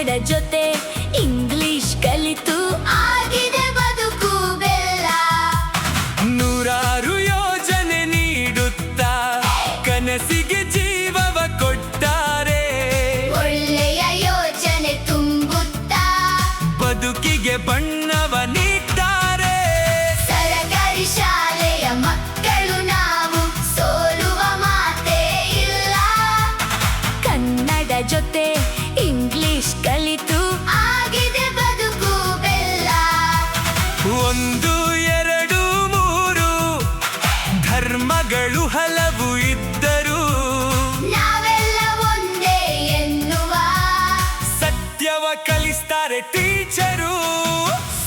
ಕನ್ನಡ ಜೊತೆ ಇಂಗ್ಲಿಷ್ ಕಲಿತು ಆಗಿದೆ ಬದುಕು ಬೆಲ್ಲ. ನೂರಾರು ಯೋಜನೆ ನೀಡುತ್ತಾ ಕನಸಿಗೆ ಜೀವವ ಕೊಟ್ಟಾರೆ. ಒಳ್ಳೆಯ ಯೋಜನೆ ತುಂಬುತ್ತಾ ಬದುಕಿಗೆ ಬಣ್ಣವ ನೀಡ್ತಾರೆ. ಸರಕಾರಿ ಶಾಲೆಯ ಮಕ್ಕಳು ನಾವು, ಸೋಲುವ ಮಾತೇ ಇಲ್ಲ. ಕನ್ನಡ ಜೊತೆ ಇಂಗ್ಲಿಷ್ ಕಲಿತು ಆಗಿದೆ ಬದುಕು ಬೆಲ್ಲ. ಒಂದು ಎರಡು ಮೂರು ಧರ್ಮಗಳು ಹಲವು ಇದ್ದರೂ ನಾವೆಲ್ಲ ಒಂದೇ ಎನ್ನುವ ಸತ್ಯವ ಕಲಿಸ್ತಾರೆ ಟೀಚರು.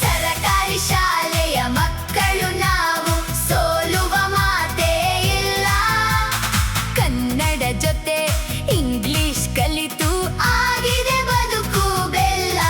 ಸರಕಾರಿ ಶಾಲೆಯ ಮಕ್ಕಳು ನಾವು, ಸೋಲುವ ಮಾತೇ ಇಲ್ಲ. ಕನ್ನಡ ಜೊತೆ ಇಂಗ್ಲಿಷ್ ಕಲಿತು ಆಗಿದೆ ಬದುಕು ಬೆಲ್ಲ.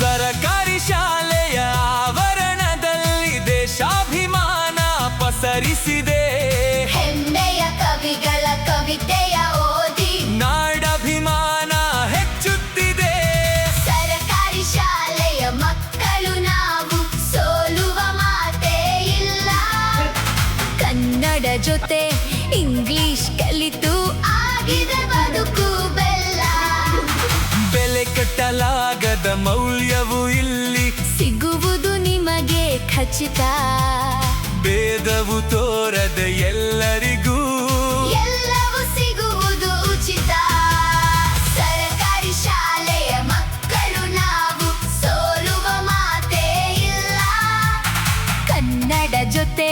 ಸರಕಾರಿ ಶಾಲೆಯ ಆವರಣದಲ್ಲಿ ದೇಶಾಭಿಮಾನ ಪಸರಿಸಿದೆ. ಹೆಮ್ಮೆಯ ಕವಿಗಳ ಕವಿತೆಯ ಓದಿ ನಾಡಭಿಮಾನ ಹೆಚ್ಚುತ್ತಿದೆ. ಸರಕಾರಿ ಶಾಲೆಯ ಮಕ್ಕಳು ನಾವು, ಸೋಲುವ ಮಾತೇ ಇಲ್ಲ. ಕನ್ನಡ ಜೊತೆ ಇಂಗ್ಲಿಷ್ ಕಲಿತು ಆಗಿದೆ ಬದುಕು ಬೆಲ್ಲ. ಬೆಲೆ ಕಟ್ಟಲಾಗದ ಮೌಲ್ಯವು ಇಲ್ಲಿ ಸಿಗುವುದು ನಿಮಗೆ ಖಚಿತ. ಭೇದವು ತೋರದ ಎಲ್ಲರಿಗೂ ಎಲ್ಲವೂ ಸಿಗುವುದು ಉಚಿತ. ಸರಕಾರಿ ಶಾಲೆಯ ಮಕ್ಕಳು ನಾವು, ಸೋಲುವ ಮಾತೇ ಇಲ್ಲ. ಕನ್ನಡ ಜೊತೆ